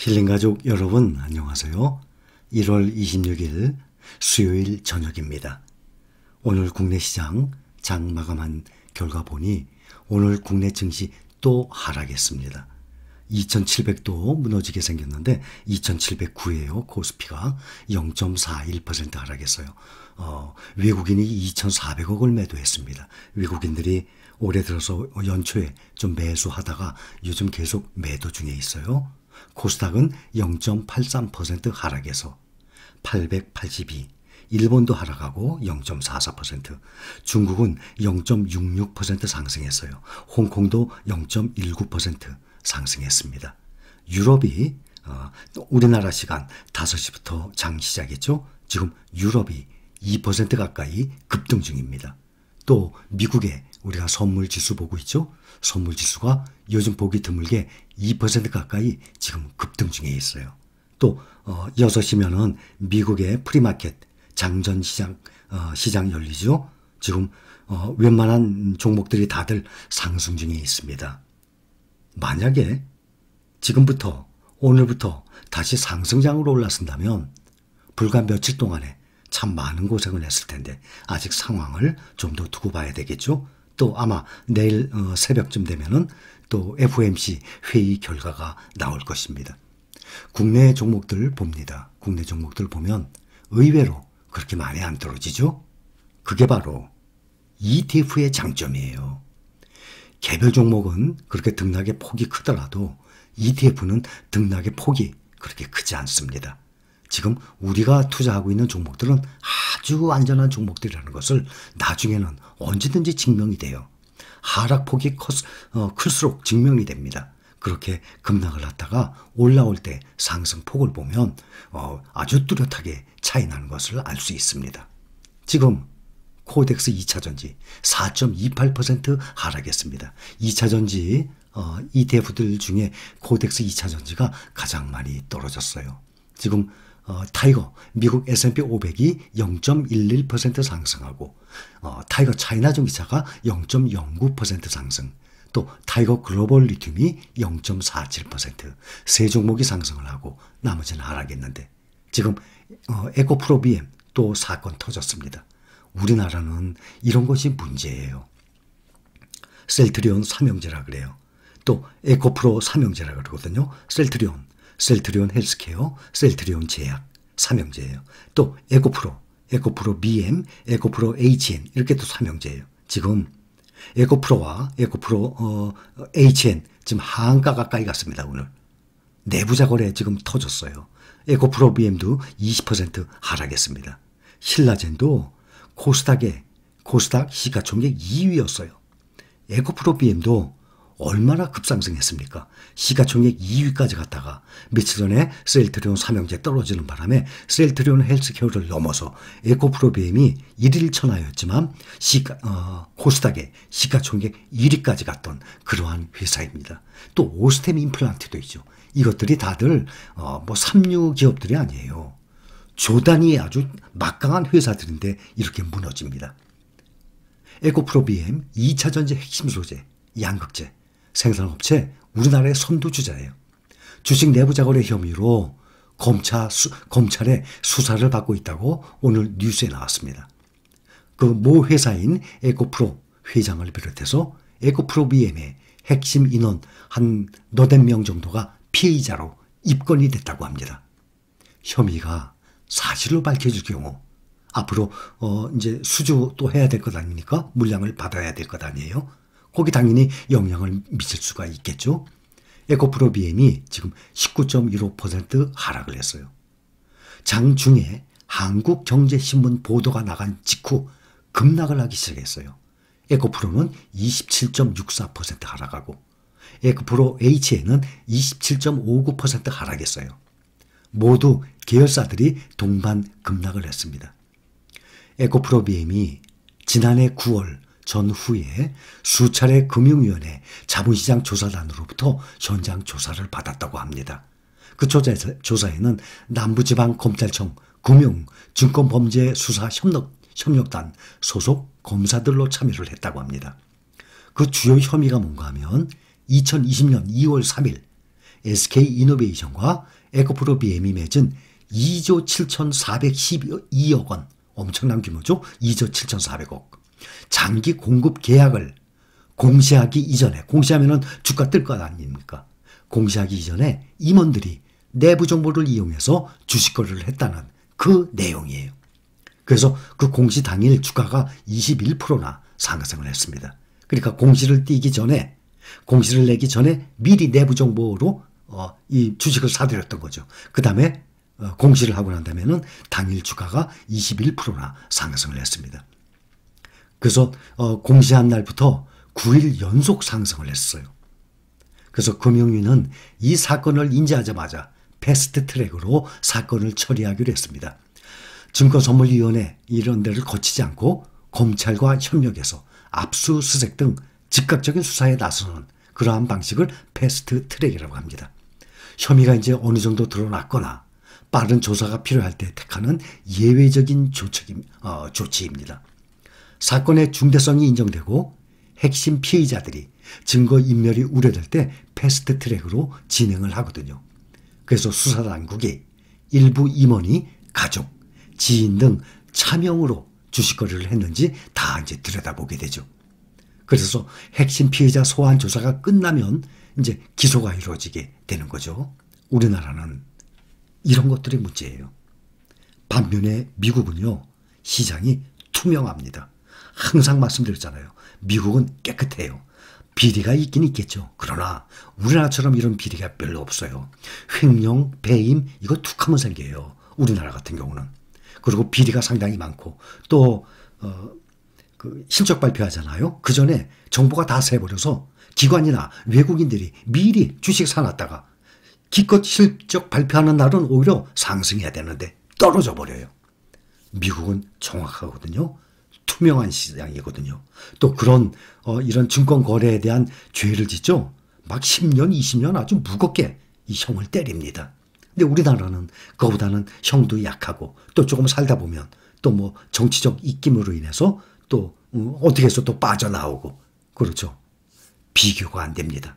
힐링가족 여러분 안녕하세요. 1월 26일 수요일 저녁입니다. 오늘 국내 시장 장 마감한 결과 보니 오늘 국내 증시 또 하락했습니다. 2700도 무너지게 생겼는데 2709예요. 코스피가 0.41% 하락했어요. 외국인이 2400억을 매도했습니다. 외국인들이 올해 들어서 연초에 좀 매수하다가 요즘 계속 매도 중에 있어요. 코스닥은 0.83% 하락해서 882, 일본도 하락하고 0.44%, 중국은 0.66% 상승했어요. 홍콩도 0.19% 상승했습니다. 유럽이 우리나라 시간 5시부터 장 시작했죠. 지금 유럽이 2% 가까이 급등 중입니다. 또 미국에 우리가 선물지수 보고 있죠. 선물지수가 요즘 보기 드물게 2% 가까이 지금 급등 중에 있어요. 또 6시면은 미국의 프리마켓 장전 시장 열리죠. 지금 웬만한 종목들이 다들 상승 중에 있습니다. 만약에 지금부터 오늘부터 다시 상승장으로 올라선다면 불과 며칠 동안에 참 많은 고생을 했을 텐데 아직 상황을 좀 더 두고 봐야 되겠죠. 또 아마 내일 새벽쯤 되면은 또 FOMC 회의 결과가 나올 것입니다. 국내 종목들 봅니다. 국내 종목들 보면 의외로 그렇게 많이 안 떨어지죠. 그게 바로 ETF의 장점이에요. 개별 종목은 그렇게 등락의 폭이 크더라도 ETF는 등락의 폭이 그렇게 크지 않습니다. 지금 우리가 투자하고 있는 종목들은 아주 안전한 종목들이라는 것을 나중에는 언제든지 증명이 돼요. 하락폭이 클수록 증명이 됩니다. 그렇게 급락을 하다가 올라올 때 상승폭을 보면 아주 뚜렷하게 차이 나는 것을 알 수 있습니다. 지금 코덱스 2차전지 4.28% 하락했습니다. 2차전지 ETF들 중에 코덱스 2차전지가 가장 많이 떨어졌어요. 지금 타이거 미국 S&P 500이 0.11% 상승하고 타이거 차이나 전기차가 0.09% 상승, 또 타이거 글로벌 리튬이 0.47%, 세 종목이 상승을 하고 나머지는 하락했는데 지금 에코프로 BM 또 사건 터졌습니다. 우리나라는 이런 것이 문제예요. 셀트리온 삼형제라 그래요. 또 에코프로 삼형제라 그러거든요. 셀트리온 헬스케어, 셀트리온 제약, 삼형제예요. 또 에코프로 BM, 에코프로 HN 이렇게 또 삼형제예요. 지금 에코프로와 에코프로 HN 지금 하한가 가까이 갔습니다. 오늘 내부자 거래 지금 터졌어요. 에코프로 BM도 20% 하락했습니다. 신라젠도 코스닥 시가총액 2위였어요. 에코프로 BM도 얼마나 급상승했습니까? 시가총액 2위까지 갔다가 며칠 전에 셀트리온 삼형제 떨어지는 바람에 셀트리온 헬스케어를 넘어서 에코프로 BM이 1일 천하였지만 코스닥의 시가총액 1위까지 갔던 그러한 회사입니다. 또 오스템 임플란트도 있죠. 이것들이 다들 삼류 기업들이 아니에요. 조단위의 아주 막강한 회사들인데 이렇게 무너집니다. 에코프로 BM 2차전지 핵심 소재 양극재 생산업체 우리나라의 선두주자예요. 주식 내부자 거래 혐의로 검찰의 수사를 받고 있다고 오늘 뉴스에 나왔습니다. 그 모 회사인 에코프로 회장을 비롯해서 에코프로 BM의 핵심 인원 한 너댓 명 정도가 피의자로 입건이 됐다고 합니다. 혐의가 사실로 밝혀질 경우 앞으로 이제 수주 또 해야 될 것 아닙니까? 물량을 받아야 될 것 아니에요? 거기 당연히 영향을 미칠 수가 있겠죠. 에코프로 BM이 지금 19.15% 하락을 했어요. 장중에 한국경제신문 보도가 나간 직후 급락을 하기 시작했어요. 에코프로는 27.64% 하락하고 에코프로 HN은 27.59% 하락했어요. 모두 계열사들이 동반 급락을 했습니다. 에코프로 BM이 지난해 9월 전후에 수차례 금융위원회 자본시장 조사단으로부터 현장 조사를 받았다고 합니다. 그 조사에는 남부지방검찰청 금융증권범죄수사협력단 소속 검사들로 참여를 했다고 합니다. 그 주요 혐의가 뭔가 하면 2020년 2월 3일 SK이노베이션과 에코프로 BM이 맺은 2조 7,412억 원, 엄청난 규모죠. 2조 7,400억. 장기 공급 계약을 공시하기 이전에, 공시하면은 주가 뜰 것 아닙니까? 공시하기 이전에 임원들이 내부 정보를 이용해서 주식 거래를 했다는 그 내용이에요. 그래서 그 공시 당일 주가가 21%나 상승을 했습니다. 그러니까 공시를 띄기 전에, 공시를 내기 전에 미리 내부 정보로 이 주식을 사들였던 거죠. 그 다음에 공시를 하고 난 다음에는 당일 주가가 21%나 상승을 했습니다. 그래서 공시한 날부터 9일 연속 상승을 했어요. 그래서 금융위는 이 사건을 인지하자마자 패스트 트랙으로 사건을 처리하기로 했습니다. 증권선물위원회 이런 데를 거치지 않고 검찰과 협력해서 압수수색 등 즉각적인 수사에 나서는 그러한 방식을 패스트 트랙이라고 합니다. 혐의가 이제 어느 정도 드러났거나 빠른 조사가 필요할 때 택하는 예외적인 조치입니다. 사건의 중대성이 인정되고 핵심 피의자들이 증거인멸이 우려될 때 패스트 트랙으로 진행을 하거든요. 그래서 수사당국이 일부 임원이 가족, 지인 등 차명으로 주식 거래를 했는지 다 이제 들여다보게 되죠. 그래서 핵심 피해자 소환 조사가 끝나면 이제 기소가 이루어지게 되는 거죠. 우리나라는 이런 것들이 문제예요. 반면에 미국은요, 시장이 투명합니다. 항상 말씀드렸잖아요. 미국은 깨끗해요. 비리가 있긴 있겠죠. 그러나 우리나라처럼 이런 비리가 별로 없어요. 횡령, 배임 이거 툭하면 생겨요. 우리나라 같은 경우는. 그리고 비리가 상당히 많고 또 그 실적 발표하잖아요. 그 전에 정보가 다 새버려서 기관이나 외국인들이 미리 주식 사놨다가 기껏 실적 발표하는 날은 오히려 상승해야 되는데 떨어져 버려요. 미국은 정확하거든요. 투명한 시장이거든요. 또 그런 이런 증권 거래에 대한 죄를 짓죠. 막 10년, 20년 아주 무겁게 이 형을 때립니다. 근데 우리나라는 그거보다는 형도 약하고 또 조금 살다 보면 또 뭐 정치적 입김으로 인해서 또 어떻게 해서 또 빠져나오고 그렇죠. 비교가 안 됩니다.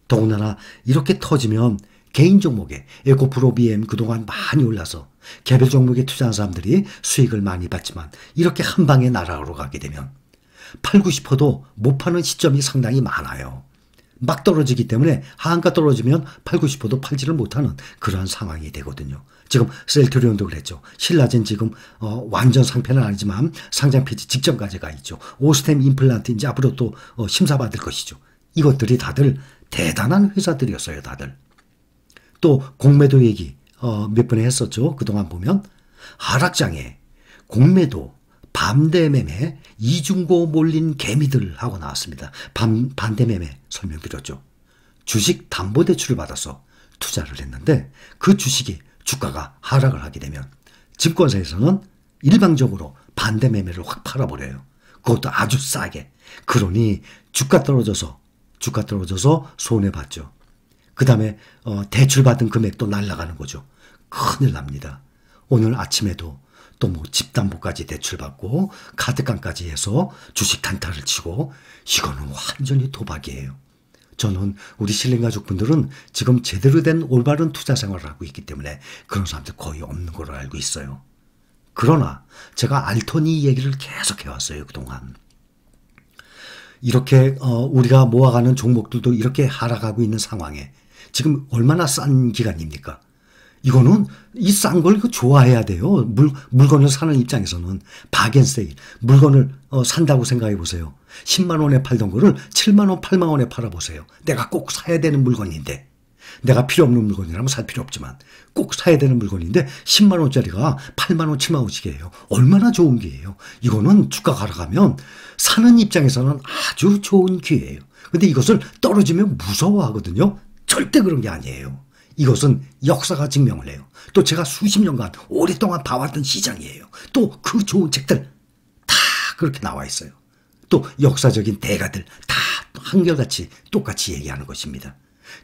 더군다나 이렇게 터지면 개인 종목에 에코프로 BM 그동안 많이 올라서 개별 종목에 투자한 사람들이 수익을 많이 받지만 이렇게 한 방에 날아가러 가게 되면 팔고 싶어도 못 파는 시점이 상당히 많아요. 막 떨어지기 때문에 하한가 떨어지면 팔고 싶어도 팔지를 못하는 그런 상황이 되거든요. 지금 셀트리온도 그랬죠. 신라젠 지금 완전 상패는 아니지만 상장 폐지 직전까지 가 있죠. 오스템 임플란트 이제 앞으로 또 심사받을 것이죠. 이것들이 다들 대단한 회사들이었어요. 다들. 또 공매도 얘기 몇 번 했었죠. 그동안 보면 하락장에 공매도, 반대매매, 이중고 몰린 개미들 하고 나왔습니다. 반대매매 설명드렸죠. 주식 담보대출을 받아서 투자를 했는데 그 주식이 주가가 하락을 하게 되면 증권사에서는 일방적으로 반대매매를 확 팔아버려요. 그것도 아주 싸게. 그러니 주가 떨어져서 손해봤죠. 그 다음에 대출받은 금액도 날아가는 거죠. 큰일 납니다. 오늘 아침에도 또 뭐 집담보까지 대출받고 카드깡까지 해서 주식 단타를 치고 이거는 완전히 도박이에요. 저는 우리 신림 가족분들은 지금 제대로 된 올바른 투자 생활을 하고 있기 때문에 그런 사람들 거의 없는 걸로 알고 있어요. 그러나 제가 알토니 얘기를 계속 해왔어요. 그동안. 이렇게 우리가 모아가는 종목들도 이렇게 하락하고 있는 상황에 지금 얼마나 싼 기간입니까? 이거는 이 싼 걸 좋아해야 돼요. 물건을 사는 입장에서는 바겐세일. 물건을 산다고 생각해 보세요. 10만 원에 팔던 거를 7만 원, 8만 원에 팔아보세요. 내가 꼭 사야 되는 물건인데. 내가 필요 없는 물건이라면 살 필요 없지만 꼭 사야 되는 물건인데 10만 원짜리가 8만 원, 7만 원씩이에요. 얼마나 좋은 기회예요. 이거는 주가가 하락하면 사는 입장에서는 아주 좋은 기회예요. 근데 이것을 떨어지면 무서워하거든요. 절대 그런 게 아니에요. 이것은 역사가 증명을 해요. 또 제가 수십 년간 오랫동안 봐왔던 시장이에요. 또 그 좋은 책들 다 그렇게 나와 있어요. 또 역사적인 대가들 다 한결같이 똑같이 얘기하는 것입니다.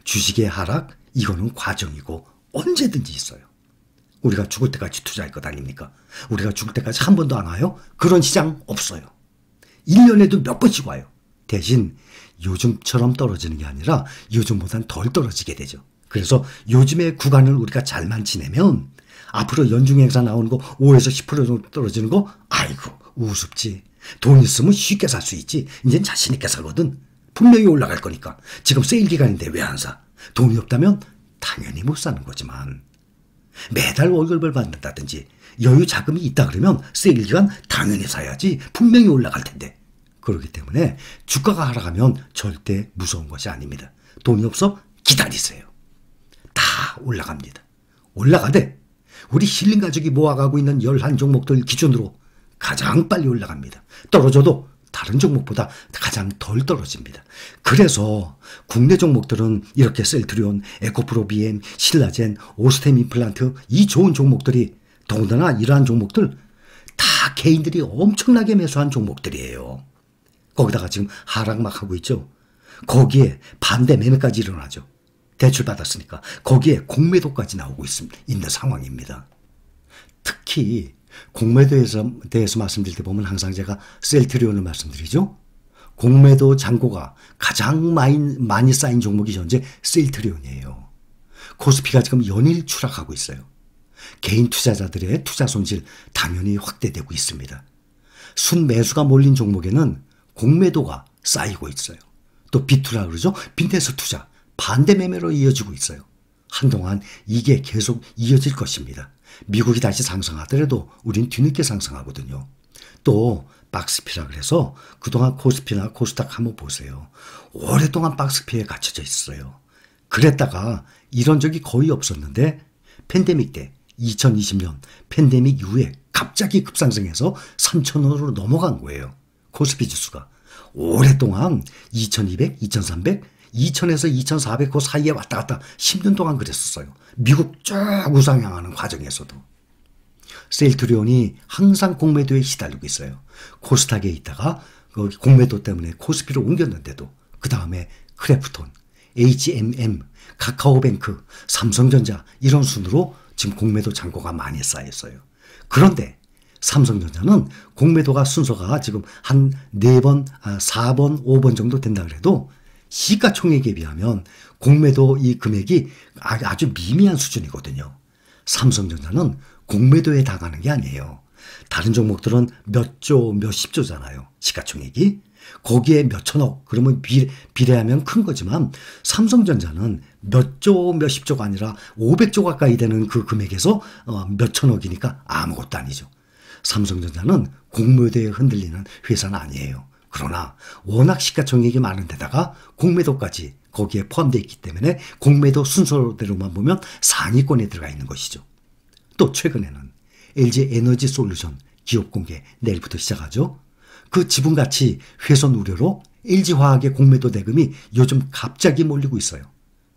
주식의 하락 이거는 과정이고 언제든지 있어요. 우리가 죽을 때까지 투자할 것 아닙니까? 우리가 죽을 때까지 한 번도 안 와요? 그런 시장 없어요. 1년에도 몇 번씩 와요. 대신 요즘처럼 떨어지는 게 아니라 요즘보단 덜 떨어지게 되죠. 그래서 요즘의 구간을 우리가 잘만 지내면 앞으로 연중행사 나오는 거 5에서 10% 정도 떨어지는 거 아이고 우습지. 돈 있으면 쉽게 살 수 있지. 이젠 자신 있게 살거든. 분명히 올라갈 거니까. 지금 세일 기간인데 왜 안 사? 돈이 없다면 당연히 못 사는 거지만 매달 월급을 받는다든지 여유 자금이 있다 그러면 세일 기간 당연히 사야지. 분명히 올라갈 텐데. 그렇기 때문에 주가가 하락하면 절대 무서운 것이 아닙니다. 돈이 없어? 기다리세요. 다 올라갑니다. 올라가되 우리 힐링 가족이 모아가고 있는 11종목들 기준으로 가장 빨리 올라갑니다. 떨어져도 다른 종목보다 가장 덜 떨어집니다. 그래서 국내 종목들은 이렇게 셀트리온, 에코프로 BM, 신라젠, 오스템 임플란트 이 좋은 종목들이 더군다나 이러한 종목들 다 개인들이 엄청나게 매수한 종목들이에요. 거기다가 지금 하락 막 하고 있죠. 거기에 반대 매매까지 일어나죠. 대출 받았으니까 거기에 공매도까지 나오고 있는 상황입니다. 특히 공매도에 대해서 말씀드릴 때 보면 항상 제가 셀트리온을 말씀드리죠. 공매도 잔고가 가장 많이 쌓인 종목이 현재 셀트리온이에요. 코스피가 지금 연일 추락하고 있어요. 개인 투자자들의 투자 손실 당연히 확대되고 있습니다. 순매수가 몰린 종목에는 공매도가 쌓이고 있어요. 또 비투라 그러죠. 빈테스 투자 반대 매매로 이어지고 있어요. 한동안 이게 계속 이어질 것입니다. 미국이 다시 상승하더라도 우린 뒤늦게 상승하거든요. 또 박스피라 그래서 그동안 코스피나 코스닥 한번 보세요. 오랫동안 박스피에 갇혀져 있어요. 그랬다가 이런 적이 거의 없었는데 팬데믹 때 2020년 팬데믹 이후에 갑자기 급상승해서 3,000원으로 넘어간 거예요. 코스피 지수가. 오랫동안 2200, 2300, 2000에서 2400 그 사이에 왔다 갔다 10년 동안 그랬었어요. 미국 쭉 우상향하는 과정에서도. 셀트리온이 항상 공매도에 시달리고 있어요. 코스닥에 있다가 공매도 때문에 코스피로 옮겼는데도 그 다음에 크래프톤, HMM, 카카오뱅크, 삼성전자 이런 순으로 지금 공매도 잔고가 많이 쌓였어요. 그런데 삼성전자는 공매도가 순서가 지금 한 4번, 4번, 5번 정도 된다 그래도 시가총액에 비하면 공매도 이 금액이 아주 미미한 수준이거든요. 삼성전자는 공매도에 다가는 게 아니에요. 다른 종목들은 몇 조, 몇십 조잖아요. 시가총액이. 거기에 몇 천억, 그러면 비례하면 큰 거지만 삼성전자는 몇 조, 몇십 조가 아니라 500조 가까이 되는 그 금액에서 몇 천억이니까 아무것도 아니죠. 삼성전자는 공매도에 흔들리는 회사는 아니에요. 그러나 워낙 시가총액이 많은 데다가 공매도까지 거기에 포함되어 있기 때문에 공매도 순서대로만 보면 상위권에 들어가 있는 것이죠. 또 최근에는 LG 에너지 솔루션 기업 공개 내일부터 시작하죠. 그 지분가치 훼손 우려로 LG화학의 공매도 대금이 요즘 갑자기 몰리고 있어요.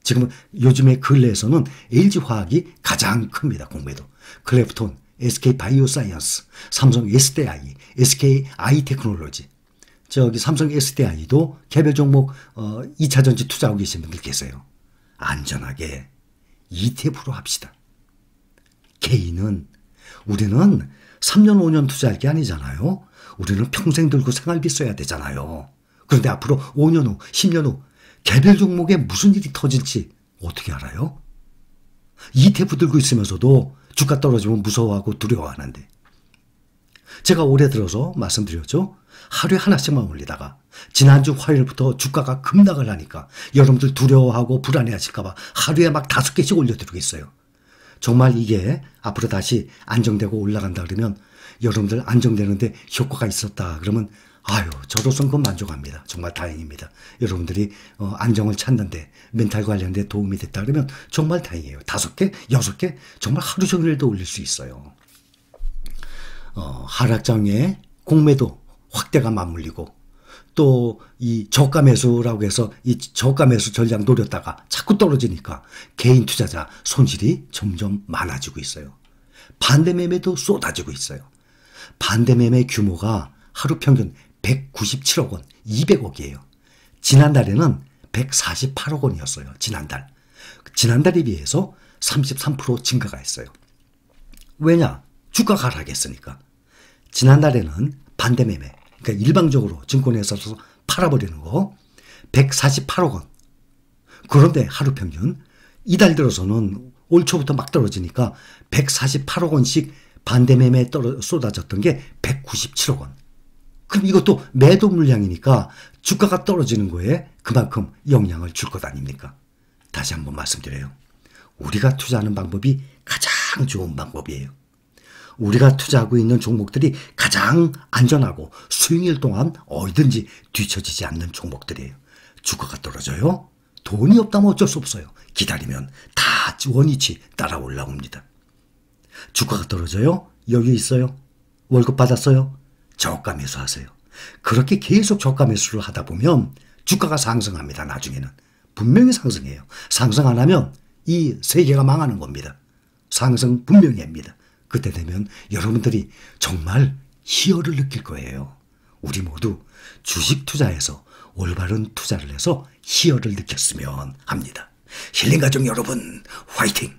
지금 요즘의 근래에서는 LG화학이 가장 큽니다. 공매도. 클래프톤, SK바이오사이언스, 삼성 SDI, SK아이테크놀로지. 저기 삼성 SDI도 개별 종목 2차전지 투자하고 계신 분들 계세요. 안전하게 ETF로 합시다. 개인은 우리는 3년 5년 투자할 게 아니잖아요. 우리는 평생 들고 생활비 써야 되잖아요. 그런데 앞으로 5년 후 10년 후 개별 종목에 무슨 일이 터질지 어떻게 알아요? ETF 들고 있으면서도 주가 떨어지면 무서워하고 두려워하는데 제가 올해 들어서 말씀드렸죠. 하루에 하나씩만 올리다가 지난주 화요일부터 주가가 급락을 하니까 여러분들 두려워하고 불안해하실까 봐 하루에 막 5개씩 올려드리고 있어요. 정말 이게 앞으로 다시 안정되고 올라간다 그러면 여러분들 안정되는데 효과가 있었다 그러면 아유 저로서는 그건 만족합니다. 정말 다행입니다. 여러분들이 안정을 찾는데 멘탈 관련된 도움이 됐다 그러면 정말 다행이에요. 5개, 6개 정말 하루 종일도 올릴 수 있어요. 하락장에 공매도 확대가 맞물리고 또 이 저가 매수라고 해서 이 저가 매수 전략 노렸다가 자꾸 떨어지니까 개인 투자자 손실이 점점 많아지고 있어요. 반대 매매도 쏟아지고 있어요. 반대 매매 규모가 하루 평균 197억 원, 200억이에요. 지난달에는 148억 원이었어요. 지난달에 비해서 33% 증가가 했어요. 왜냐? 주가가 하락했으니까. 지난달에는 반대 매매, 그러니까 일방적으로 증권회사에서 팔아버리는 거 148억 원. 그런데 하루 평균 이달 들어서는 올 초부터 막 떨어지니까 148억 원씩 반대 매매에 쏟아졌던 게 197억 원. 그럼 이것도 매도 물량이니까 주가가 떨어지는 거에 그만큼 영향을 줄 것 아닙니까? 다시 한번 말씀드려요. 우리가 투자하는 방법이 가장 좋은 방법이에요. 우리가 투자하고 있는 종목들이 가장 안전하고 수익일 동안 어디든지 뒤처지지 않는 종목들이에요. 주가가 떨어져요? 돈이 없다면 어쩔 수 없어요. 기다리면 다 원위치 따라 올라옵니다. 주가가 떨어져요? 여유 있어요? 월급 받았어요? 저가 매수하세요. 그렇게 계속 저가 매수를 하다 보면 주가가 상승합니다. 나중에는. 분명히 상승해요. 상승 안 하면 이 세계가 망하는 겁니다. 상승 분명히 합니다. 그때 되면 여러분들이 정말 희열을 느낄 거예요. 우리 모두 주식 투자에서 올바른 투자를 해서 희열을 느꼈으면 합니다. 힐링가족 여러분, 화이팅!